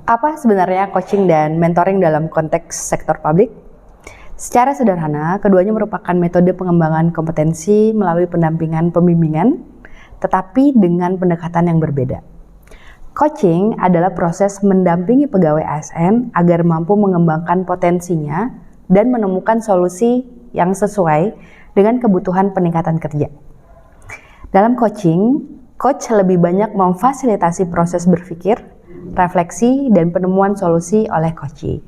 Apa sebenarnya coaching dan mentoring dalam konteks sektor publik? Secara sederhana, keduanya merupakan metode pengembangan kompetensi melalui pendampingan pembimbingan, tetapi dengan pendekatan yang berbeda. Coaching adalah proses mendampingi pegawai ASN agar mampu mengembangkan potensinya dan menemukan solusi yang sesuai dengan kebutuhan peningkatan kerja. Dalam coaching, coach lebih banyak memfasilitasi proses berpikir, refleksi, dan penemuan solusi oleh coachee.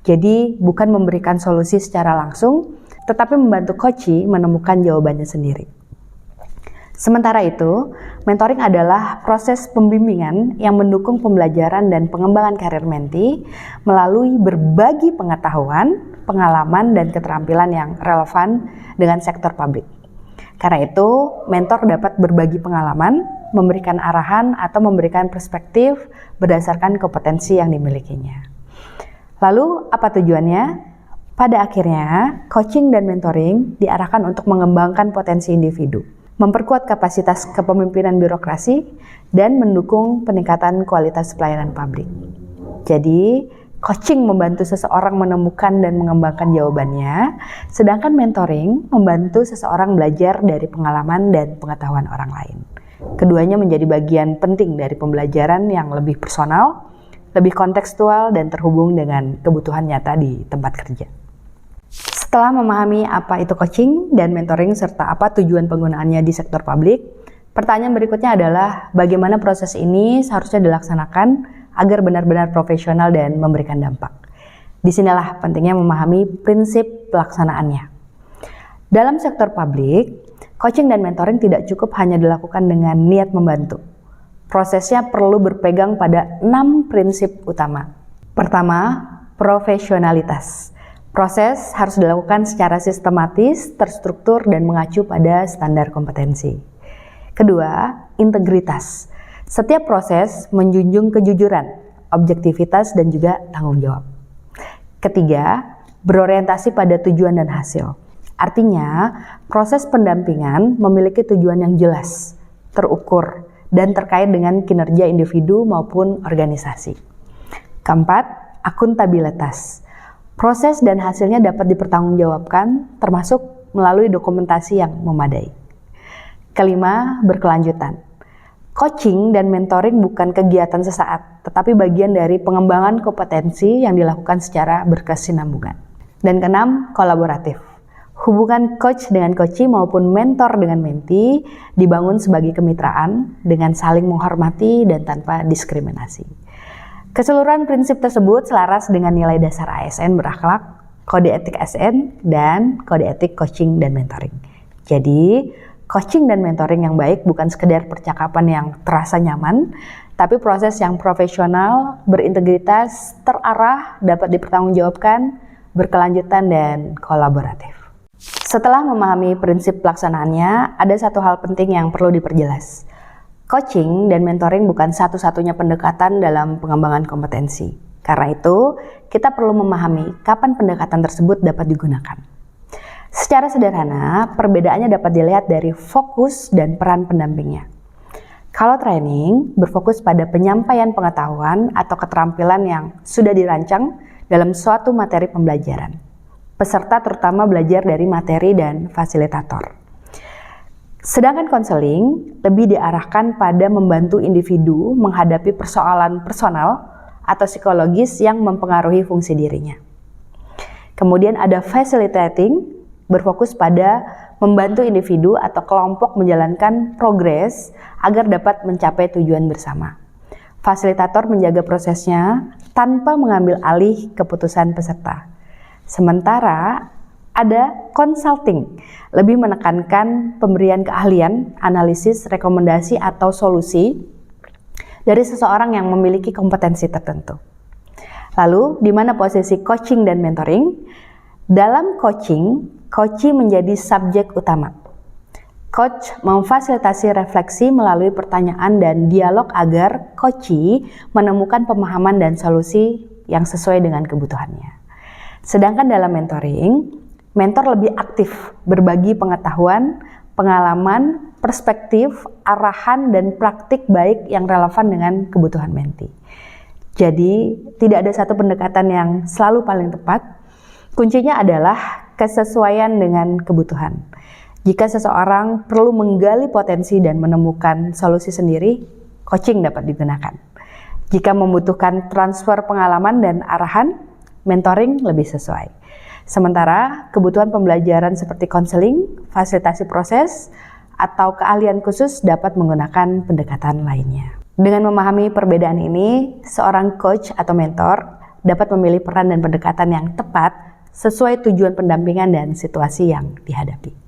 Jadi bukan memberikan solusi secara langsung, tetapi membantu coachee menemukan jawabannya sendiri. Sementara itu, mentoring adalah proses pembimbingan yang mendukung pembelajaran dan pengembangan karir mentee melalui berbagi pengetahuan, pengalaman, dan keterampilan yang relevan dengan sektor publik. Karena itu, mentor dapat berbagi pengalaman, memberikan arahan, atau memberikan perspektif berdasarkan kompetensi yang dimilikinya. Lalu, apa tujuannya? Pada akhirnya, coaching dan mentoring diarahkan untuk mengembangkan potensi individu, memperkuat kapasitas kepemimpinan birokrasi, dan mendukung peningkatan kualitas pelayanan publik. Jadi, coaching membantu seseorang menemukan dan mengembangkan jawabannya, sedangkan mentoring membantu seseorang belajar dari pengalaman dan pengetahuan orang lain. Keduanya menjadi bagian penting dari pembelajaran yang lebih personal, lebih kontekstual, dan terhubung dengan kebutuhan nyata di tempat kerja. Setelah memahami apa itu coaching dan mentoring serta apa tujuan penggunaannya di sektor publik, pertanyaan berikutnya adalah bagaimana proses ini seharusnya dilaksanakan agar benar-benar profesional dan memberikan dampak. Disinilah pentingnya memahami prinsip pelaksanaannya. Dalam sektor publik, coaching dan mentoring tidak cukup hanya dilakukan dengan niat membantu. Prosesnya perlu berpegang pada 6 prinsip utama. Pertama, profesionalitas. Proses harus dilakukan secara sistematis, terstruktur, dan mengacu pada standar kompetensi. Kedua, integritas. Setiap proses menjunjung kejujuran, objektivitas, dan juga tanggung jawab. Ketiga, berorientasi pada tujuan dan hasil. Artinya, proses pendampingan memiliki tujuan yang jelas, terukur, dan terkait dengan kinerja individu maupun organisasi. Keempat, akuntabilitas. Proses dan hasilnya dapat dipertanggungjawabkan, termasuk melalui dokumentasi yang memadai. Kelima, berkelanjutan. Coaching dan mentoring bukan kegiatan sesaat, tetapi bagian dari pengembangan kompetensi yang dilakukan secara berkesinambungan. Dan keenam, kolaboratif. Hubungan coach dengan coachee maupun mentor dengan mentee dibangun sebagai kemitraan dengan saling menghormati dan tanpa diskriminasi. Keseluruhan prinsip tersebut selaras dengan nilai dasar ASN berakhlak, kode etik ASN, dan kode etik coaching dan mentoring. Jadi, coaching dan mentoring yang baik bukan sekedar percakapan yang terasa nyaman, tapi proses yang profesional, berintegritas, terarah, dapat dipertanggungjawabkan, berkelanjutan, dan kolaboratif. Setelah memahami prinsip pelaksanaannya, ada satu hal penting yang perlu diperjelas. Coaching dan mentoring bukan satu-satunya pendekatan dalam pengembangan kompetensi. Karena itu, kita perlu memahami kapan pendekatan tersebut dapat digunakan. Secara sederhana, perbedaannya dapat dilihat dari fokus dan peran pendampingnya. Kalau training berfokus pada penyampaian pengetahuan atau keterampilan yang sudah dirancang dalam suatu materi pembelajaran. Peserta terutama belajar dari materi dan fasilitator. Sedangkan konseling lebih diarahkan pada membantu individu menghadapi persoalan personal atau psikologis yang mempengaruhi fungsi dirinya. Kemudian ada facilitating, berfokus pada membantu individu atau kelompok menjalankan progres agar dapat mencapai tujuan bersama. Fasilitator menjaga prosesnya tanpa mengambil alih keputusan peserta. Sementara ada consulting, lebih menekankan pemberian keahlian, analisis, rekomendasi, atau solusi dari seseorang yang memiliki kompetensi tertentu. Lalu, di mana posisi coaching dan mentoring? Dalam coaching, coachee menjadi subjek utama. Coach memfasilitasi refleksi melalui pertanyaan dan dialog agar coachee menemukan pemahaman dan solusi yang sesuai dengan kebutuhannya. Sedangkan dalam mentoring, mentor lebih aktif berbagi pengetahuan, pengalaman, perspektif, arahan, dan praktik baik yang relevan dengan kebutuhan mentee. Jadi, tidak ada satu pendekatan yang selalu paling tepat. Kuncinya adalah kesesuaian dengan kebutuhan. Jika seseorang perlu menggali potensi dan menemukan solusi sendiri, coaching dapat digunakan. Jika membutuhkan transfer pengalaman dan arahan, mentoring lebih sesuai. Sementara kebutuhan pembelajaran seperti konseling, fasilitasi proses, atau keahlian khusus dapat menggunakan pendekatan lainnya. Dengan memahami perbedaan ini, seorang coach atau mentor dapat memilih peran dan pendekatan yang tepat sesuai tujuan pendampingan dan situasi yang dihadapi.